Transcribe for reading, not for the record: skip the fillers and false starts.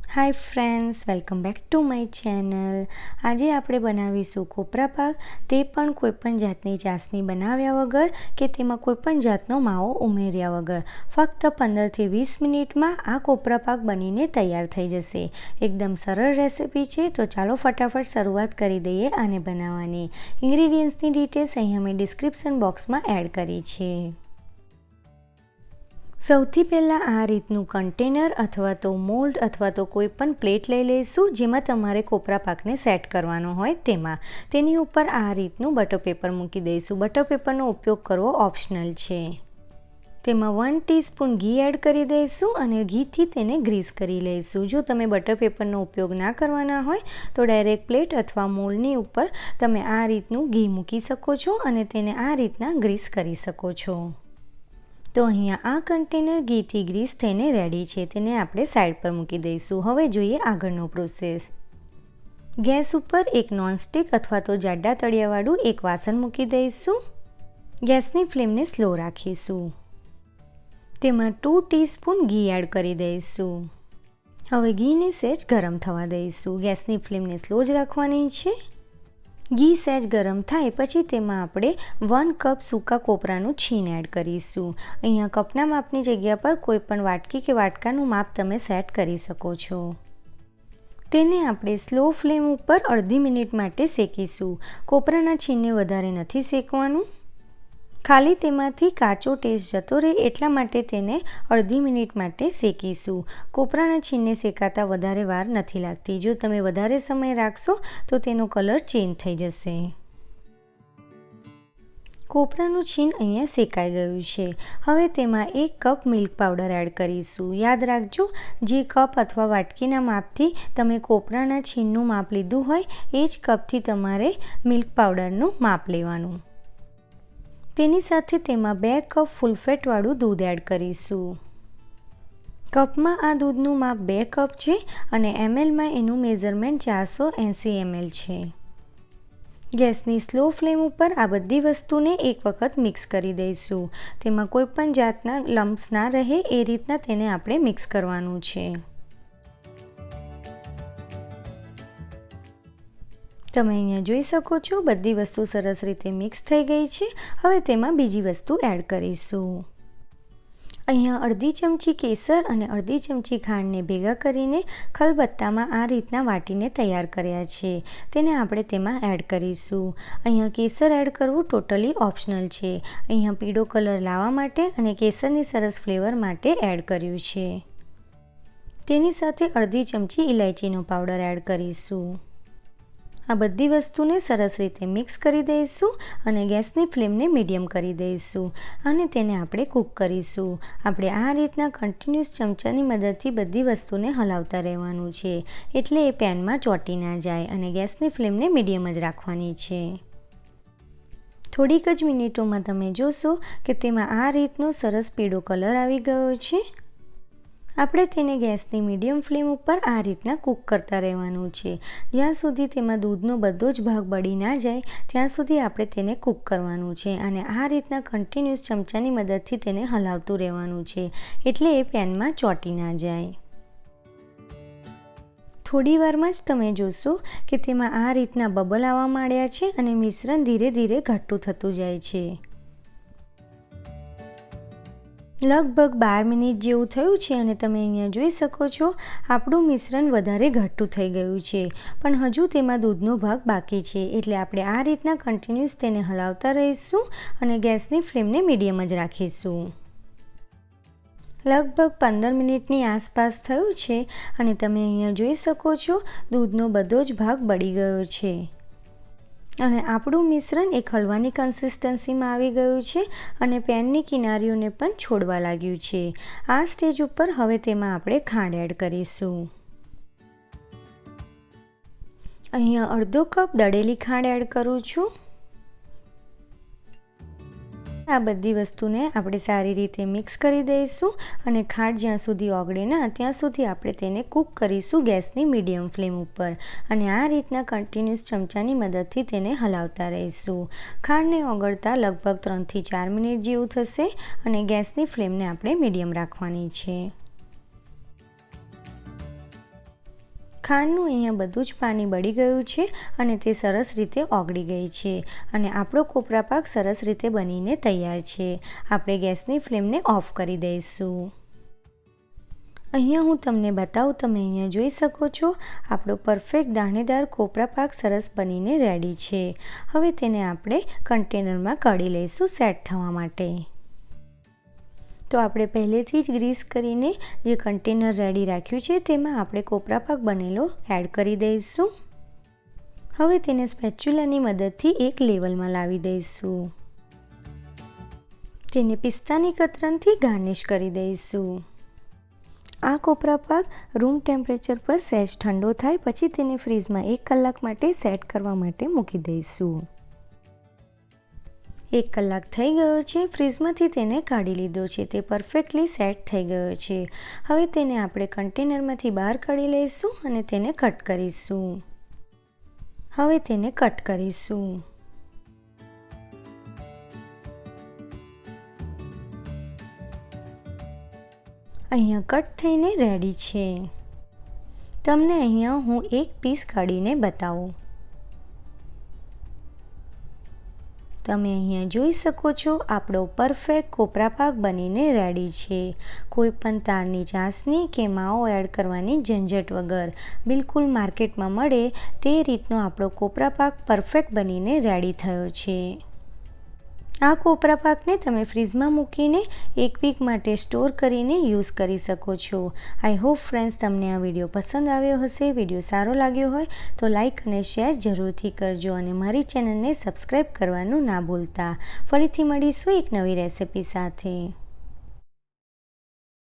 Hi friends, welcome back to my channel. આજે આપણે બનાવીશું કોપરા પાક, તે પણ કોઈપણ જાતની ચાસણી બનાવ્યા વગર કે તેમાં કોઈપણ જાતનો માવો ઉમેર્યા વગર. ફક્ત 15થી 20 મિનિટમાં આ કોપરા પાક બનીને તૈયાર થઈ જશે. એકદમ સરળ રેસીપી છે, તો ચાલો ફટાફટ શરૂઆત કરી દઈએ આને બનાવવાની. ઇન્ગ્રીડિયન્ટ્સની ડિટેલ્સ અહીં અમે ડિસ્ક્રિપ્શન બોક્સમાં એડ કરી છે. સૌથી પહેલાં આ રીતનું કન્ટેનર અથવા તો મોલ્ડ અથવા તો કોઈ પણ પ્લેટ લઈ લઈશું, જેમાં તમારે કોપરા પાકને સેટ કરવાનો હોય તેમાં. તેની ઉપર આ રીતનું બટર પેપર મૂકી દઈશું. બટર પેપરનો ઉપયોગ કરવો ઓપ્શનલ છે. તેમાં 1 ટીસ્પૂન ઘી એડ કરી દઈશું અને ઘીથી તેને ગ્રીસ કરી લઈશું. જો તમે બટર પેપરનો ઉપયોગ ના કરવાના હોય તો ડાયરેક્ટ પ્લેટ અથવા મોલ્ડની ઉપર તમે આ રીતનું ઘી મૂકી શકો છો અને તેને આ રીતના ગ્રીસ કરી શકો છો. તો અહીંયા આ કન્ટેનર ઘીથી ગ્રીસ થઈને રેડી છે. તેને આપણે સાઈડ પર મૂકી દઈશું. હવે જોઈએ આગળનો પ્રોસેસ. ગેસ ઉપર એક નોનસ્ટિક અથવા તો જાડા તળિયાવાળું એક વાસણ મૂકી દઈશું. ગેસની ફ્લેમને સ્લો રાખીશું. તેમાં 2 ટીસ્પૂન ઘી એડ કરી દઈશું. હવે ઘીને સહેજ ગરમ થવા દઈશું. ગેસની ફ્લેમને સ્લો જ રાખવાની છે. ઘી સહેજ ગરમ થાય પછી તેમાં આપણે 1 કપ સૂકા કોપરાનું છીણ એડ કરીશું. અહીંયા કપના માપની જગ્યા પર કોઈ પણ વાટકી કે વાટકાનું માપ તમે સેટ કરી શકો છો. તેને આપણે સ્લો ફ્લેમ ઉપર અડધી મિનિટ માટે શેકીશું. કોપરાના છીણને વધારે નથી શેકવાનું, ખાલી તેમાંથી કાચો ટેસ્ટ જતો રહે એટલા માટે તેને અડધી મિનિટ માટે શેકીશું. કોપરાના છીણને શેકાતા વધારે વાર નથી લાગતી. જો તમે વધારે સમય રાખશો તો તેનો કલર ચેન્જ થઈ જશે. કોપરાનું છીણ અહીંયા શેકાઈ ગયું છે. હવે તેમાં 1 કપ મિલ્ક પાવડર એડ કરીશું. યાદ રાખજો, જે કપ અથવા વાટકીના માપથી તમે કોપરાના છીણનું માપ લીધું હોય એ જ કપથી તમારે મિલ્ક પાવડરનું માપ લેવાનું. તેની સાથે તેમાં 2 કપ ફૂલ ફેટવાળું દૂધ એડ કરીશું. કપમાં આ દૂધનું માપ 2 કપ છે અને એમએલમાં એનું મેઝરમેન્ટ 480 ml છે. ગેસની સ્લો ફ્લેમ ઉપર આ બધી વસ્તુને એક વખત મિક્સ કરી દઈશું. તેમાં કોઈ પણ જાતના લમ્પ્સ ના રહે એ રીતના તેને આપણે મિક્સ કરવાનું છે. તમે અહીંયા જોઈ શકો છો બધી વસ્તુ સરસ રીતે મિક્સ થઈ ગઈ છે. હવે તેમાં બીજી વસ્તુ એડ કરીશું. અહીંયા અડધી ચમચી કેસર અને અડધી ચમચી ખાંડને ભેગા કરીને ખલબત્તામાં આ રીતના વાટીને તૈયાર કર્યા છે. તેને આપણે તેમાં એડ કરીશું. અહીંયા કેસર એડ કરવું ટોટલી ઓપ્શનલ છે. અહીંયા પીળો કલર લાવવા માટે અને કેસરની સરસ ફ્લેવર માટે એડ કર્યું છે. તેની સાથે અડધી ચમચી ઇલાયચીનો પાવડર એડ કરીશું. આ બધી વસ્તુને સરસ રીતે મિક્સ કરી દઈશું અને ગેસની ફ્લેમને મીડિયમ કરી દઈશું અને તેને આપણે કૂક કરીશું. આપણે આ રીતના કન્ટિન્યુઅસ ચમચાની મદદથી બધી વસ્તુને હલાવતા રહેવાનું છે, એટલે એ પેનમાં ચોંટી ના જાય અને ગેસની ફ્લેમને મીડિયમ જ રાખવાની છે. થોડીક જ મિનિટોમાં તમે જોશો કે તેમાં આ રીતનો સરસ પીળો કલર આવી ગયો છે. આપણે તેને ગેસની મીડિયમ ફ્લેમ ઉપર આ રીતના કૂક કરતા રહેવાનું છે. જ્યાં સુધી તેમાં દૂધનો બધો જ ભાગ બળી ના જાય ત્યાં સુધી આપણે તેને કૂક કરવાનું છે અને આ રીતના કન્ટિન્યુઅસ ચમચાની મદદથી તેને હલાવતું રહેવાનું છે, એટલે એ પેનમાં ચોંટી ના જાય. થોડી વારમાં જ તમે જોશો કે તેમાં આ રીતના બબલ આવવા માંડ્યા છે અને મિશ્રણ ધીરે ધીરે ઘટ્ટું થતું જાય છે. લગભગ 12 મિનિટ જેવું થયું છે અને તમે અહીંયા જોઈ શકો છો આપણું મિશ્રણ વધારે ઘટ્ટું થઈ ગયું છે, પણ હજુ તેમાં દૂધનો ભાગ બાકી છે, એટલે આપણે આ રીતના કન્ટિન્યુઅસ તેને હલાવતા રહીશું અને ગેસની ફ્લેમને મીડિયમ જ રાખીશું. લગભગ 15 મિનિટની આસપાસ થયું છે અને તમે અહીંયા જોઈ શકો છો દૂધનો બધો જ ભાગ બળી ગયો છે અને આપણું મિશ્રણ એક હલવાની કન્સિસ્ટન્સીમાં આવી ગયું છે અને પેનની કિનારીઓને પણ છોડવા લાગ્યું છે. આ સ્ટેજ ઉપર હવે તેમાં આપણે ખાંડ એડ કરીશું. અહીંયા અડધો કપ દળેલી ખાંડ એડ કરું છું. આ બધી વસ્તુને આપણે સારી રીતે મિક્સ કરી દઈશું અને ખાંડ જ્યાં સુધી ઓગળે ના ત્યાં સુધી આપણે તેને કૂક કરીશું ગેસની મીડિયમ ફ્લેમ ઉપર અને આ રીતના કન્ટિન્યુઅસ ચમચાની મદદથી તેને હલાવતા રહીશું. ખાંડને ઓગળતા લગભગ 3 થી 4 મિનિટ જેવું થશે અને ગેસની ફ્લેમને આપણે મીડિયમ રાખવાની છે. ખાંડનું અહીંયા બધું જ પાણી બળી ગયું છે અને તે સરસ રીતે ઓગળી ગઈ છે અને આપણો કોપરા પાક સરસ રીતે બનીને તૈયાર છે. આપણે ગેસની ફ્લેમને ઓફ કરી દઈશું. અહીંયા હું તમને બતાવું, તમે અહીંયા જોઈ શકો છો આપણો પરફેક્ટ દાણેદાર કોપરા પાક સરસ બનીને રેડી છે. હવે તેને આપણે કન્ટેનરમાં કાઢી લઈશું સેટ થવા માટે. તો આપણે પહેલેથી જ ગ્રીસ કરીને જે કન્ટેનર રેડી રાખ્યું છે તેમાં આપણે કોપરા પાક બનેલો એડ કરી દઈશું. હવે તેને સ્પેચ્યુલાની મદદથી એક લેવલમાં લાવી દઈશું. તેને પિસ્તાની કતરનથી ગાર્નિશ કરી દઈશું. આ કોપરા પાક રૂમ ટેમ્પરેચર પર સહેજ ઠંડો થાય પછી તેને ફ્રીઝમાં 1 કલાક માટે સેટ કરવા માટે મૂકી દઈશું. 1 કલાક થઈ ગયો છે. ફ્રીઝમાંથી તેને કાઢી લીધો છે. તે પરફેક્ટલી સેટ થઈ ગયો છે. હવે તેને આપણે કન્ટેનરમાંથી બહાર કાઢી લઈશું અને તેને કટ કરીશું. હવે તેને કટ કરીશું. અહીંયા કટ થઈને રેડી છે. તમને અહીંયા હું એક પીસ કાઢીને બતાવું. તમે અહીંયા જોઈ શકો છો આપણો પરફેક્ટ કોપરા પાક બનીને રેડી છે. કોઈ પણ તારની ચાસણી કે માવો એડ કરવાની ઝંઝટ વગર બિલકુલ માર્કેટમાં મળે તે રીતનો આપણો કોપરા પાક પરફેક્ટ બનીને રેડી થયો છે. આ કોપરા પાકને તમે ફ્રીઝમાં મૂકીને 1 વીક માટે સ્ટોર કરીને યુઝ કરી શકો છો. આઈ હોપ ફ્રેન્ડ્સ તમને આ વિડીયો પસંદ આવ્યો હશે. વિડીયો સારો લાગ્યો હોય તો લાઈક અને શેર જરૂરથી કરજો અને મારી ચેનલને સબસ્ક્રાઈબ કરવાનું ના ભૂલતા. ફરીથી મળીશું એક નવી રેસિપી સાથે.